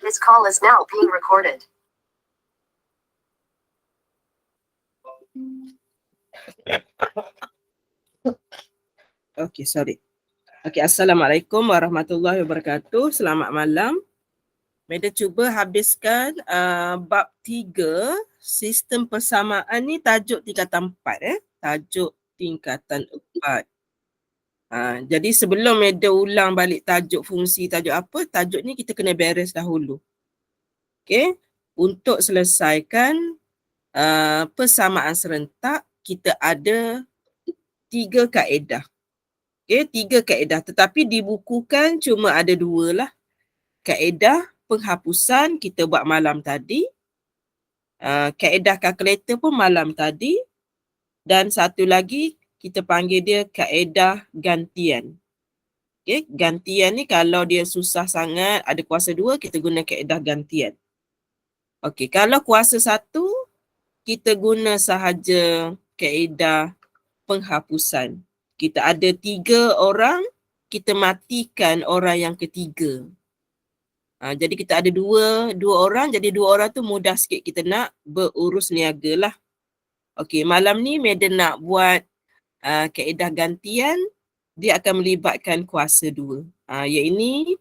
This call is now being recorded. Okay, sorry. Okay, Assalamualaikum warahmatullahi wabarakatuh. Selamat malam. Meda cuba habiskan bab 3 sistem persamaan ni tajuk tingkatan 4 tajuk tingkatan 4. Jadi sebelum Meda ulang balik tajuk fungsi, tajuk apa, tajuk ni kita kena beres dahulu. Okay, untuk selesaikan persamaan serentak, kita ada 3 kaedah. Okay, 3 kaedah, tetapi dibukukan cuma ada 2 lah. Kaedah penghapusan kita buat malam tadi. Kaedah kalkulator pun malam tadi. Dan satu lagi kita panggil dia kaedah gantian. Okay, gantian ni kalau dia susah sangat, ada kuasa 2, kita guna kaedah gantian. Okay, kalau kuasa 1, kita guna sahaja kaedah penghapusan. Kita ada 3 orang, kita matikan orang yang ketiga. Jadi kita ada dua orang, jadi 2 orang tu mudah sikit kita nak berurus niaga lah. Okey, malam ni Meda nak buat kaedah gantian, dia akan melibatkan kuasa 2. Yang ini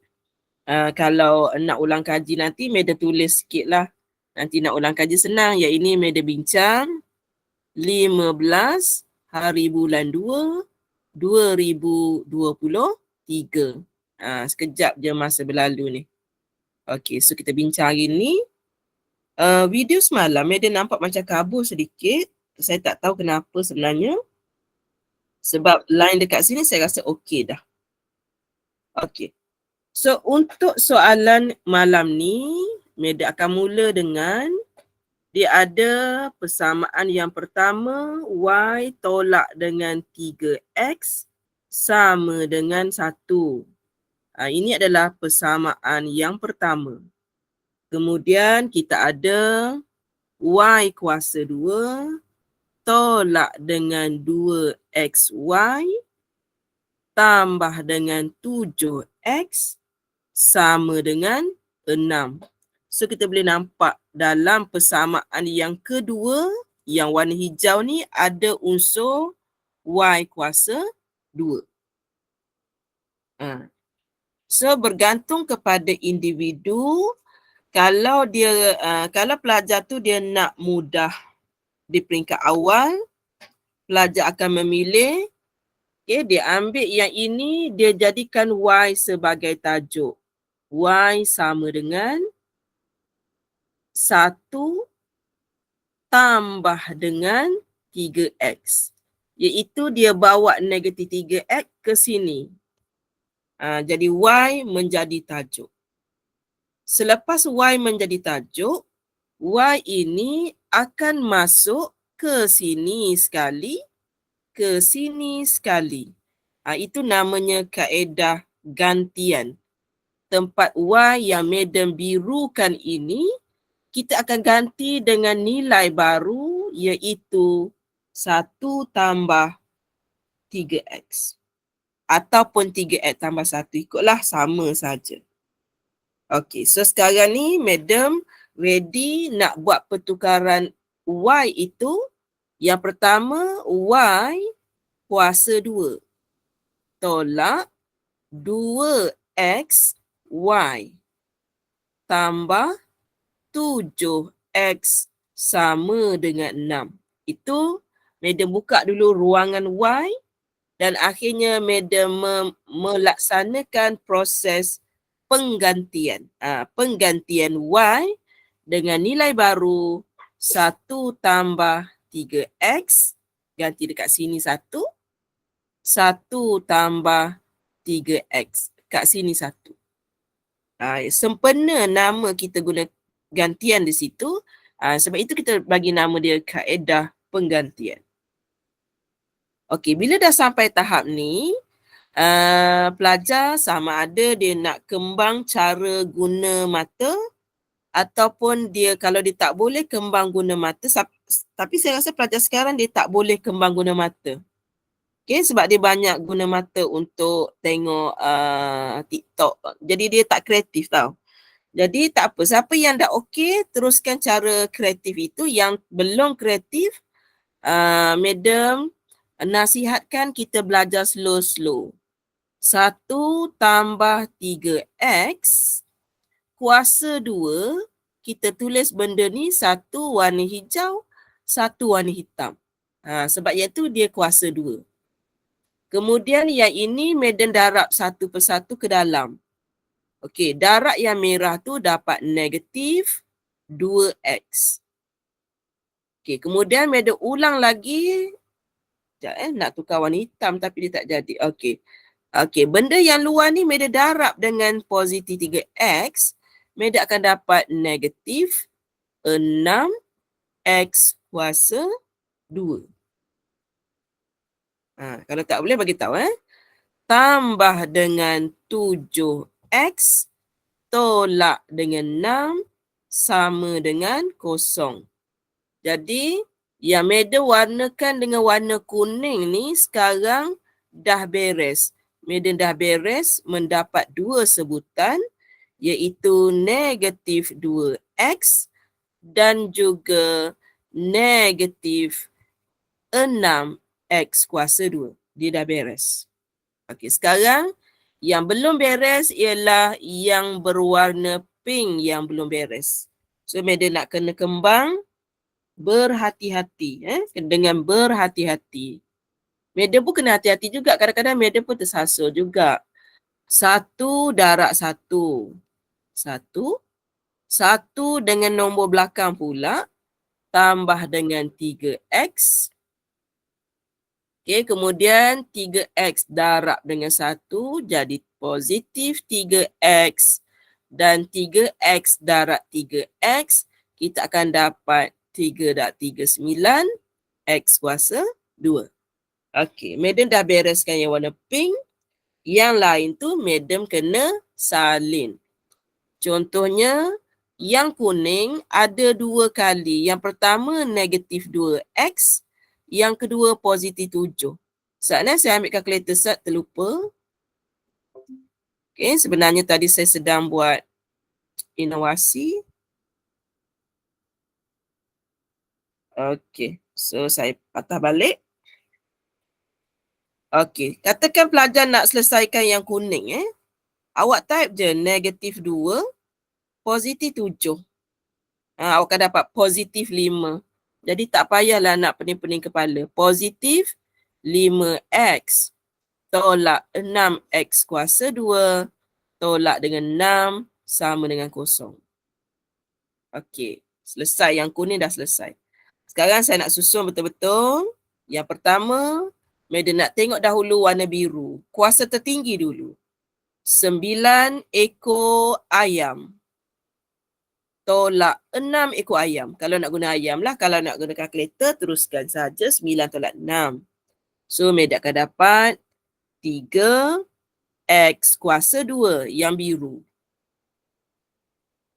kalau nak ulang kaji nanti Meda tulis sikit lah. Nanti nak ulang kaji senang. Yang ini Meda bincang 15 hari bulan 2, 2023. Sekejap je masa berlalu ni. Okey, so kita bincang hari ni. Video semalam Meda nampak macam kabur sedikit. Saya tak tahu kenapa sebenarnya. Sebab line dekat sini saya rasa okey dah. Okey. So untuk soalan malam ni, Meda akan mula dengan dia ada persamaan yang pertama, Y tolak dengan 3X sama dengan 1. Ini adalah persamaan yang pertama. Kemudian kita ada Y kuasa 2 tolak dengan 2XY tambah dengan 7X sama dengan 6. So kita boleh nampak dalam persamaan yang kedua, yang warna hijau ni ada unsur Y kuasa 2. So bergantung kepada individu, kalau pelajar tu dia nak mudah di peringkat awal, pelajar akan memilih, dia ambil yang ini, dia jadikan Y sebagai tajuk. Y sama dengan 1 tambah dengan 3X. Iaitu dia bawa negatif 3X ke sini. Jadi Y menjadi tajuk. Selepas Y menjadi tajuk, Y ini akan masuk ke sini sekali, ke sini sekali. Itu namanya kaedah gantian. Tempat Y yang medium birukan ini, kita akan ganti dengan nilai baru iaitu 1 tambah 3X. Ataupun 3X tambah 1, ikutlah sama saja. Okey, so sekarang ni madam ready nak buat pertukaran Y itu. Yang pertama, Y kuasa 2 tolak 2XY tambah 7X sama dengan 6. Itu madam buka dulu ruangan Y dan akhirnya madam melaksanakan proses penggantian. Penggantian Y dengan nilai baru 1 tambah 3X, ganti dekat sini 1. 1 tambah 3X, kat sini 1. Sempena nama kita guna gantian di situ, sebab itu kita bagi nama dia kaedah penggantian. Okey, bila dah sampai tahap ni, pelajar sama ada dia nak kembang cara guna mata ataupun dia kalau dia tak boleh kembang guna mata, tapi saya rasa pelajar sekarang dia tak boleh kembang guna mata. Okay, sebab dia banyak guna mata untuk tengok TikTok. Jadi dia tak kreatif tau. Jadi tak apa, siapa yang dah okey, teruskan cara kreatif itu. Yang belum kreatif, Madam nasihatkan kita belajar slow-slow. 1 tambah 3x kuasa 2, kita tulis benda ni satu warna hijau, satu warna hitam. Sebab iaitu dia kuasa 2. Kemudian yang ini Madam darab satu persatu ke dalam. Okey, darab yang merah tu dapat negatif 2x. Okey, kemudian Madam ulang lagi. Sekejap nak tukar warna hitam tapi dia tak jadi. Okey. Okey, benda yang luar ni Madam darab dengan positif 3x. Madam akan dapat negatif 6x kuasa 2. Kalau tak boleh bagi tahu Tambah dengan 7x tolak dengan 6 sama dengan 0. Jadi yang Madam warnakan dengan warna kuning ni sekarang dah beres. Madam dah beres mendapat 2 sebutan iaitu negatif 2x dan juga negatif 6x kuasa 2. Dia dah beres. Okey, sekarang yang belum beres ialah yang berwarna pink yang belum beres. So, Madam nak kena kembang berhati-hati. Dengan berhati-hati. Madam pun kena hati-hati juga. Kadang-kadang Madam pun tersasul juga. 1 darab 1. 1 dengan nombor belakang pula. Tambah dengan 3x. Okay, kemudian 3x darab dengan 1 jadi positif 3x. Dan 3x darab 3x, kita akan dapat 3 darab 3, 9. X kuasa 2. Okey, Madam dah bereskan yang warna pink. Yang lain tu Madam kena salin. Contohnya, yang kuning ada 2 kali. Yang pertama negatif 2x. Yang kedua positif 7. Saat ni saya ambil kalkulator set, terlupa. Okay, sebenarnya tadi saya sedang buat inovasi. Okay, so saya patah balik. Okay, katakan pelajar nak selesaikan yang kuning. Awak type je negatif 2, positif 7. Awak akan dapat positif 5. Jadi tak payahlah nak pening-pening kepala. Positif 5x tolak 6x kuasa 2 tolak dengan 6 sama dengan 0. Okey, selesai. Yang kuning dah selesai. Sekarang saya nak susun betul-betul. Yang pertama, Madam nak tengok dahulu warna biru. Kuasa tertinggi dulu. 9 ekor ayam. Tolak 6 ekor ayam. Kalau nak guna ayam lah. Kalau nak guna kalkulator, teruskan saja 9 tolak 6. So, Madam akan dapat 3x kuasa 2 yang biru.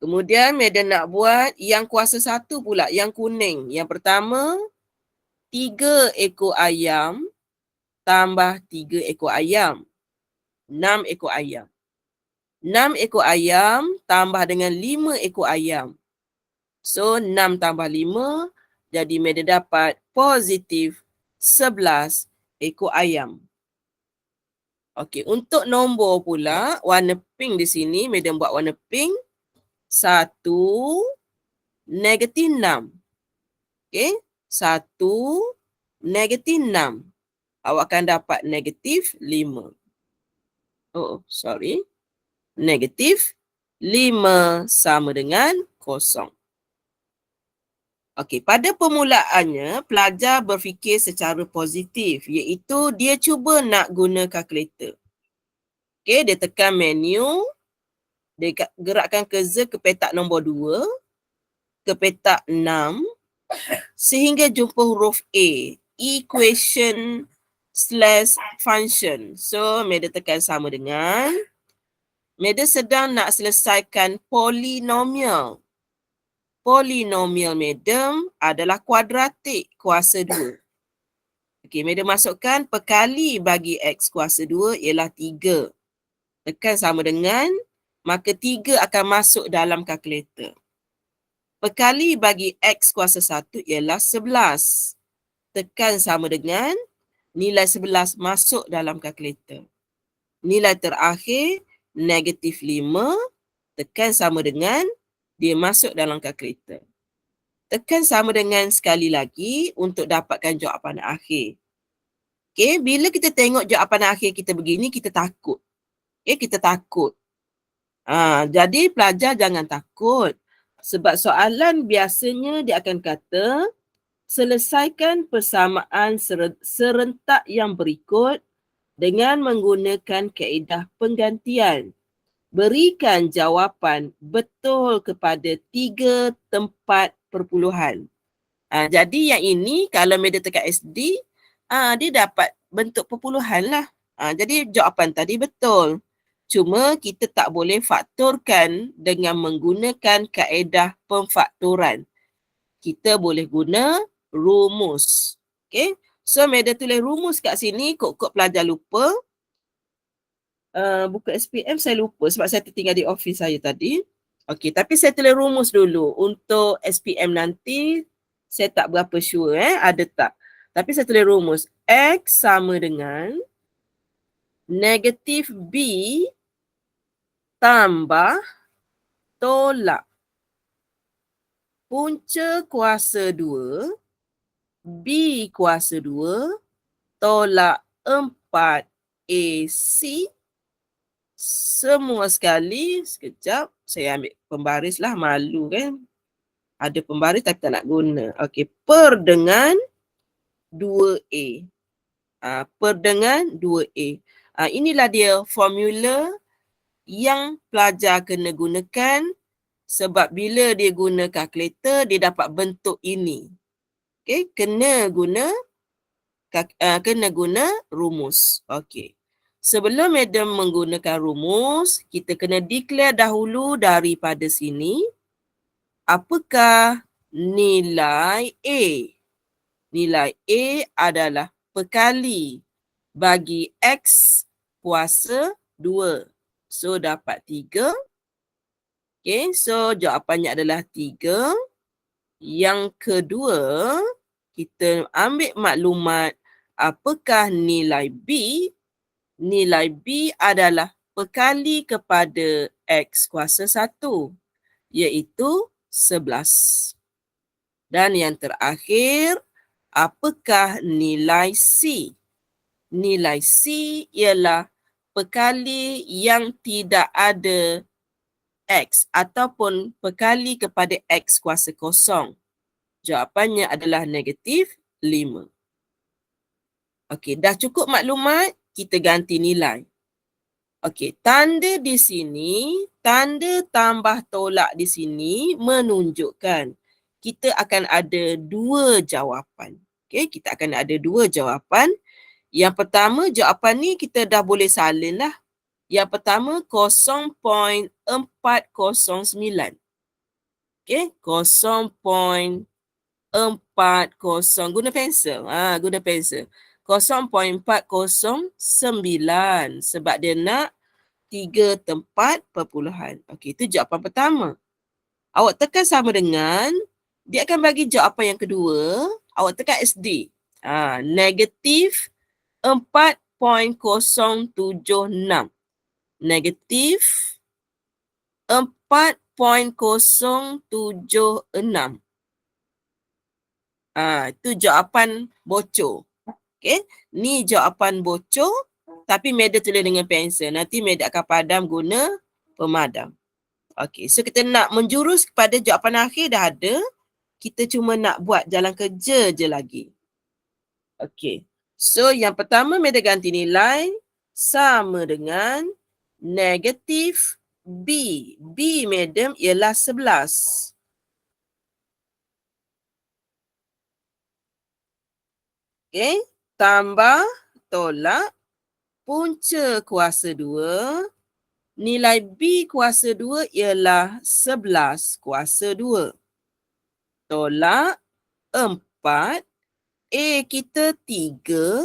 Kemudian Madam nak buat yang kuasa 1 pula, yang kuning. Yang pertama, 3 ekor ayam tambah 3 ekor ayam. 6 ekor ayam. 6 ekor ayam tambah dengan 5 ekor ayam. So, 6 tambah 5, jadi Madam dapat positif 11 ekor ayam. Okey, untuk nombor pula, warna pink di sini, Madam buat warna pink. 1, negatif 6. Okey, 1, negatif 6. Awak akan dapat negatif 5. Negatif 5 sama dengan 0. Okey, pada permulaannya, pelajar berfikir secara positif, iaitu dia cuba nak guna kalkulator. Okey, dia tekan menu, dia gerakkan cursor ke petak nombor 2, ke petak 6, sehingga jumpa huruf A, equation / function. So, Madam tekan sama dengan, Madam sedang nak selesaikan polinomial. Polinomial Madam adalah kuadratik kuasa 2. Okey, Madam masukkan perkali bagi x kuasa 2 ialah 3. Tekan sama dengan maka 3 akan masuk dalam kalkulator. Perkali bagi X kuasa 1 ialah 11. Tekan sama dengan nilai 11 masuk dalam kalkulator. Nilai terakhir negatif 5. Tekan sama dengan dia masuk dalam kalkulator. Tekan sama dengan sekali lagi untuk dapatkan jawapan akhir. Okay, bila kita tengok jawapan akhir kita begini, kita takut. Okay, kita takut. Jadi pelajar jangan takut. Sebab soalan biasanya dia akan kata, selesaikan persamaan serentak yang berikut dengan menggunakan kaedah penggantian. Berikan jawapan betul kepada 3 tempat perpuluhan. Jadi yang ini kalau Meda tekan SD, dia dapat bentuk perpuluhan lah. Jadi jawapan tadi betul. Cuma kita tak boleh faktorkan dengan menggunakan kaedah pemfaktoran. Kita boleh guna rumus. Okay? So Meda tulis rumus kat sini, kod-kod pelajar lupa. Buku SPM saya lupa sebab saya tertinggal di office saya tadi. Okey, tapi saya tulis rumus dulu. Untuk SPM nanti saya tak berapa sure ada tak. Tapi saya tulis rumus. X sama dengan negatif B tambah tolak punca kuasa 2 B kuasa 2 tolak 4 AC. Semua sekali, sekejap, saya ambil pembaris lah, malu kan. Ada pembaris tapi tak nak guna. Okey, per dengan 2A. Per dengan 2A. Inilah dia formula yang pelajar kena gunakan sebab bila dia guna kalkulator, dia dapat bentuk ini. Okey, kena guna rumus. Okey. Sebelum Madam menggunakan rumus, kita kena declare dahulu daripada sini. Apakah nilai A? Nilai A adalah perkali bagi X kuasa 2. So, dapat 3. Okay, so jawapannya adalah 3. Yang kedua, kita ambil maklumat apakah nilai B. Nilai B adalah perkali kepada X kuasa 1, iaitu 11. Dan yang terakhir, apakah nilai C? Nilai C ialah perkali yang tidak ada X ataupun perkali kepada X kuasa 0. Jawapannya adalah negatif 5. Okey, dah cukup maklumat, kita ganti nilai. Okey, tanda di sini, tanda tambah tolak di sini menunjukkan kita akan ada 2 jawapan. Okey, kita akan ada 2 jawapan. Yang pertama, jawapan ni kita dah boleh salin lah. Yang pertama, 0.409. Okey, 0.409. Guna pensel. Guna pensel. 0.409 sebab dia nak 3 tempat perpuluhan. Okey, itu jawapan pertama. Awak tekan sama dengan, dia akan bagi jawapan yang kedua, awak tekan SD. Negatif 4.076. Negatif 4.076. Itu jawapan bocor. Okay, ni jawapan bocor tapi Meda tulis dengan pensel. Nanti Meda akan padam guna pemadam. Okay, so kita nak menjurus kepada jawapan akhir dah ada. Kita cuma nak buat jalan kerja je lagi. Okay, so yang pertama Meda ganti nilai sama dengan negatif B. B, madam, ialah 11. Okay, tambah tolak punca kuasa 2. Nilai B kuasa 2 ialah 11 kuasa 2. Tolak 4. A kita 3.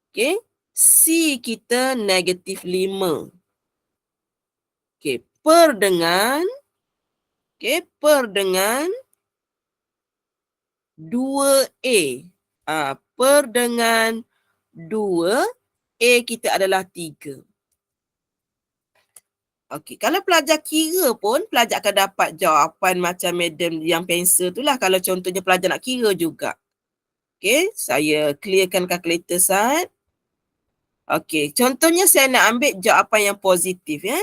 Okay. C kita negatif 5. per dengan, per dengan 2A. Per dengan 2, A kita adalah 3. Okey, kalau pelajar kira pun, pelajar akan dapat jawapan macam madam yang pensel tu lah. Kalau contohnya pelajar nak kira juga. Okey, saya clearkan kalkulator sat. Okey, contohnya saya nak ambil jawapan yang positif ya.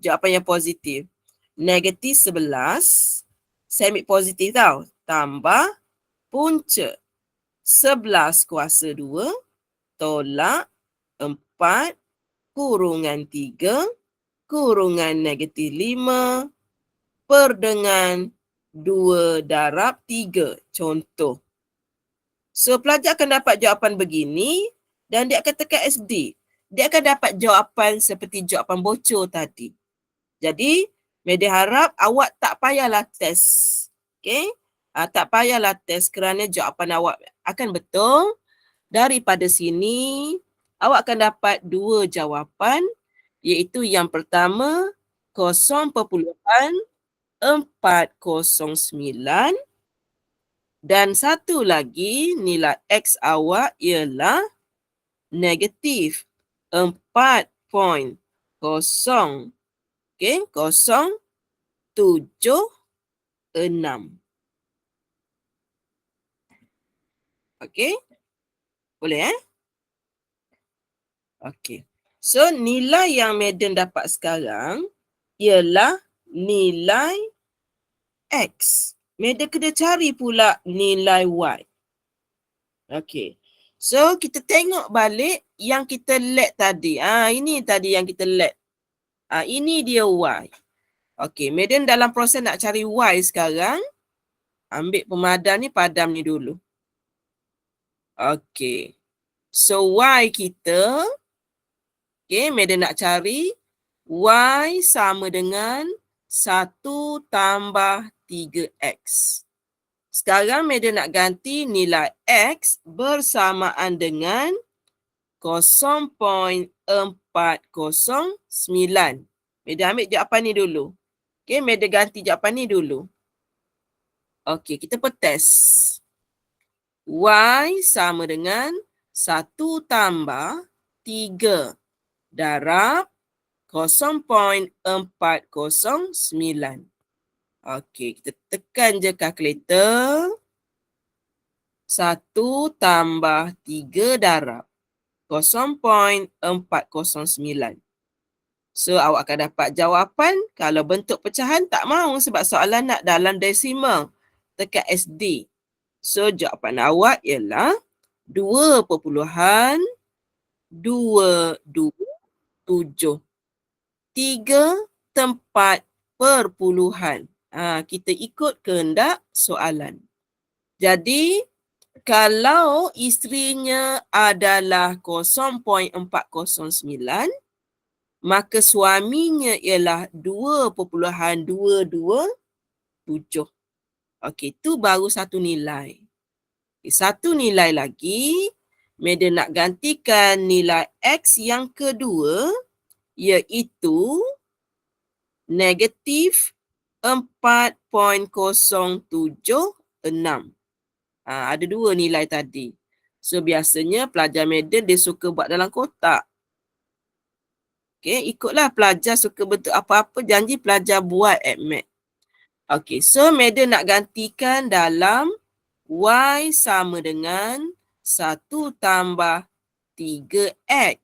Jawapan yang positif. Negatif 11. Saya ambil positif tau. Tambah punca 11 kuasa 2 tolak 4 kurungan 3 kurungan negatif 5 per dengan 2 darab 3. Contoh. So, pelajar akan dapat jawapan begini dan dia akan tekan SD. Dia akan dapat jawapan seperti jawapan bocor tadi. Jadi, Media harap awak tak payahlah test. Okay? Tak payahlah test kerana jawapan awak akan betul. Daripada sini, awak akan dapat 2 jawapan, iaitu yang pertama 0.409 dan satu lagi nilai X awak ialah negatif 4.0 0.76. Okey? Boleh Okey. So nilai yang Madam dapat sekarang ialah nilai X. Madam kena cari pula nilai Y. Okey. So kita tengok balik yang kita let tadi. Ini tadi yang kita let. Ini dia Y. Okey, Madam dalam proses nak cari Y sekarang. Ambil pemadam ni, padam ni dulu. Okey. So Y kita, Madam nak cari Y sama dengan 1 tambah 3X. Sekarang Madam nak ganti nilai X bersamaan dengan 0.409. Madam ambil jawapan ni dulu. Madam ganti jawapan ni dulu. Okey, kita petes. Y sama dengan 1 tambah 3 darab 0.409. Okey, kita tekan je kalkulator. 1 tambah 3 darab 0.409. So, awak akan dapat jawapan. Kalau bentuk pecahan tak mahu sebab soalan nak dalam desimal. Tekan SD. So, jawapan awak ialah 2.227. 3 tempat perpuluhan. Kita ikut kehendak soalan. Jadi, kalau isterinya adalah 0.409, maka suaminya ialah 2.227. Okey, itu baru satu nilai. Satu nilai lagi, Madam nak gantikan nilai X yang kedua, iaitu negatif 4.076. Ada 2 nilai tadi. So, biasanya pelajar Madam dia suka buat dalam kotak. Okey, ikutlah pelajar suka bentuk apa-apa, janji pelajar buat mat. Okey, so Madam nak gantikan dalam Y sama dengan 1 tambah 3X.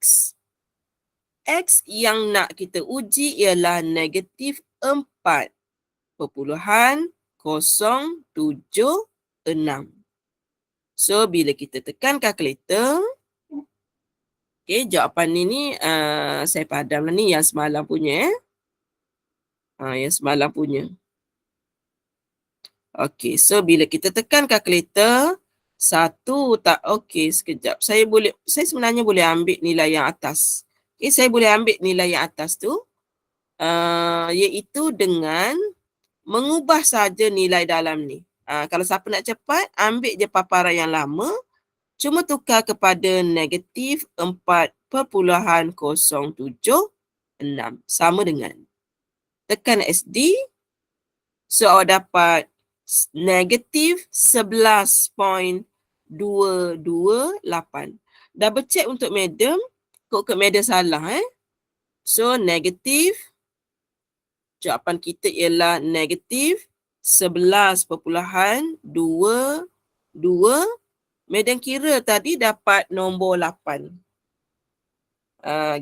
X yang nak kita uji ialah negatif 4.076. So, bila kita tekan kalkulator, jawapan ni saya padam lah ni yang semalam punya. Yang semalam punya. Okey, so bila kita tekan kalkulator, sekejap. Saya sebenarnya boleh ambil nilai yang atas. Saya boleh ambil nilai yang atas tu, iaitu dengan mengubah saja nilai dalam ni. Kalau siapa nak cepat, ambil je paparan yang lama, cuma tukar kepada negatif 4.076 sama dengan. tekan SD. So awak dapat negatif 11.228. Double check untuk madam. Kok madam salah So negatif, jawapan kita ialah negatif 11.22. Madam kira tadi dapat nombor 8.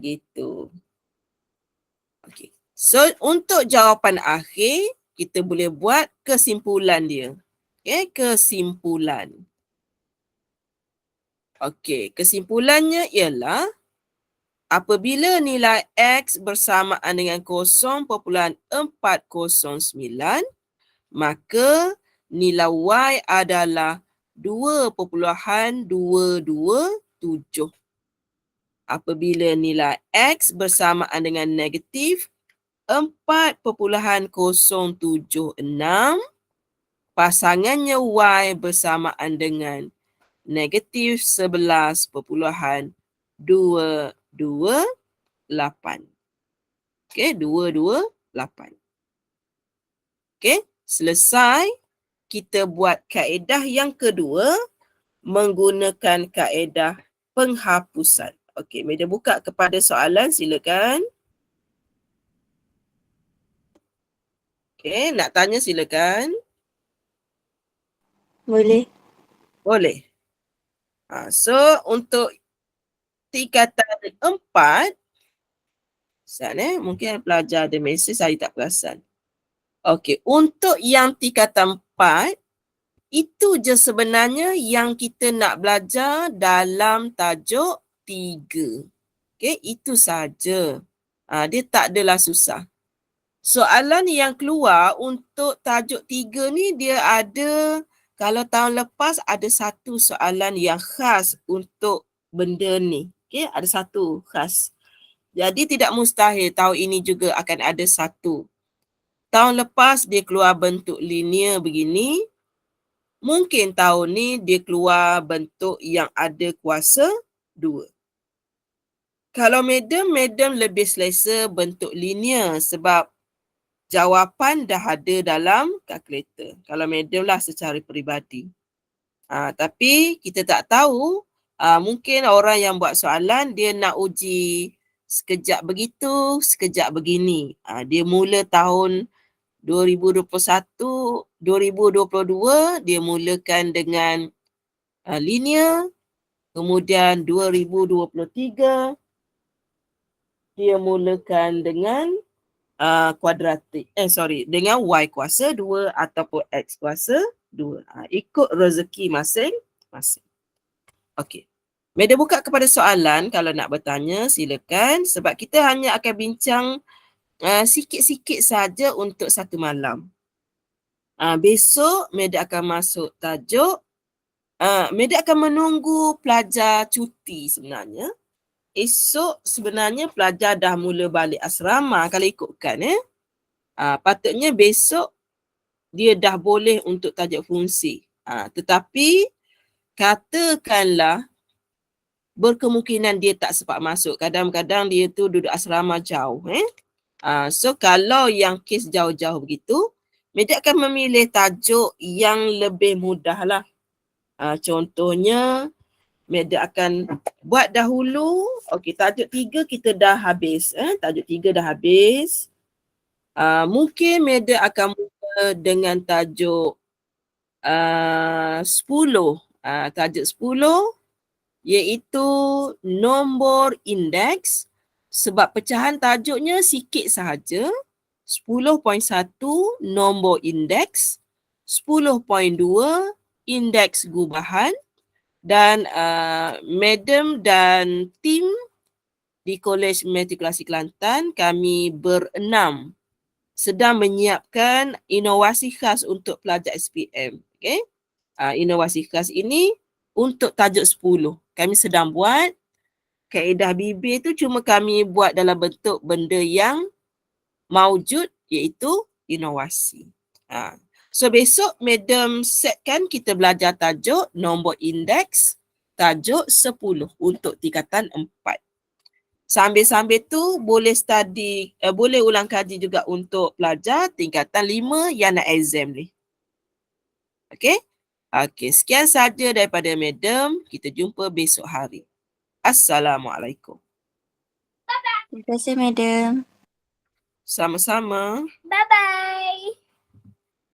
Gitu. Okay. So untuk jawapan akhir, kita boleh buat kesimpulan dia. Okay, kesimpulan. Okay, kesimpulannya ialah apabila nilai X bersamaan dengan 0.409, maka nilai Y adalah 2.227. Apabila nilai X bersamaan dengan negatif 4.076, pasangannya Y bersamaan dengan negatif 11.228. Okey, 228. Okey, selesai. Kita buat kaedah yang kedua menggunakan kaedah penghapusan. Okey, media buka kepada soalan, silakan. Okey, nak tanya silakan. Boleh. Boleh. So untuk tingkatan 4, mungkin pelajar ada mesej saya tak perasan. Okey, untuk yang tingkatan 4, itu je sebenarnya yang kita nak belajar dalam tajuk 3. Okey, itu saja. Dia tak adalah susah. Soalan yang keluar untuk tajuk 3 ni dia ada, kalau tahun lepas ada satu soalan yang khas untuk benda ni. Okey, ada satu khas. Jadi tidak mustahil tahun ini juga akan ada satu. Tahun lepas dia keluar bentuk linear begini. Mungkin tahun ni dia keluar bentuk yang ada kuasa 2. Kalau madam lebih selesa bentuk linear sebab jawapan dah ada dalam kalkulator. Kalau madam lah secara peribadi. Tapi kita tak tahu, mungkin orang yang buat soalan dia nak uji sekejap begitu, sekejap begini. Dia mula tahun 2021, 2022 dia mulakan dengan linear. Kemudian 2023 dia mulakan dengan kuadratik. Dengan Y kuasa 2 ataupun X kuasa 2. Ikut rezeki masing-masing. Okey. Madam buka kepada soalan, kalau nak bertanya silakan sebab kita hanya akan bincang sikit-sikit saja untuk satu malam. Besok madam akan masuk tajuk. Madam akan menunggu pelajar cuti sebenarnya. Esok sebenarnya pelajar dah mula balik asrama kalau ikutkan. Patutnya besok dia dah boleh untuk tajuk fungsi. Tetapi katakanlah berkemungkinan dia tak sempat masuk. Kadang-kadang dia tu duduk asrama jauh. So kalau yang kes jauh-jauh begitu, madam akan memilih tajuk yang lebih mudah lah. Contohnya, madam akan buat dahulu. Okey, tajuk 3 kita dah habis. Tajuk 3 dah habis. Mungkin madam akan mula dengan tajuk 10. Tajuk 10 iaitu nombor indeks. Sebab pecahan tajuknya sikit sahaja. 10.1 nombor indeks. 10.2 indeks gubahan. Dan madam dan tim di Kolej Matrikulasi Kelantan, kami berenam sedang menyiapkan inovasi khas untuk pelajar SPM. Okay? Inovasi khas ini untuk tajuk 10. Kami sedang buat. Kaedah bibir tu cuma kami buat dalam bentuk benda yang maujud iaitu inovasi. So besok madam setkan kita belajar tajuk nombor indeks tajuk 10 untuk tingkatan 4. Sambil-sambil tu boleh study, boleh ulang kaji juga untuk pelajar tingkatan 5 yang nak exam ni. Okey? Okey, sekian saja daripada Madam. Kita jumpa besok hari. Assalamualaikum. Terima kasih, Madam. Sama-sama. Bye.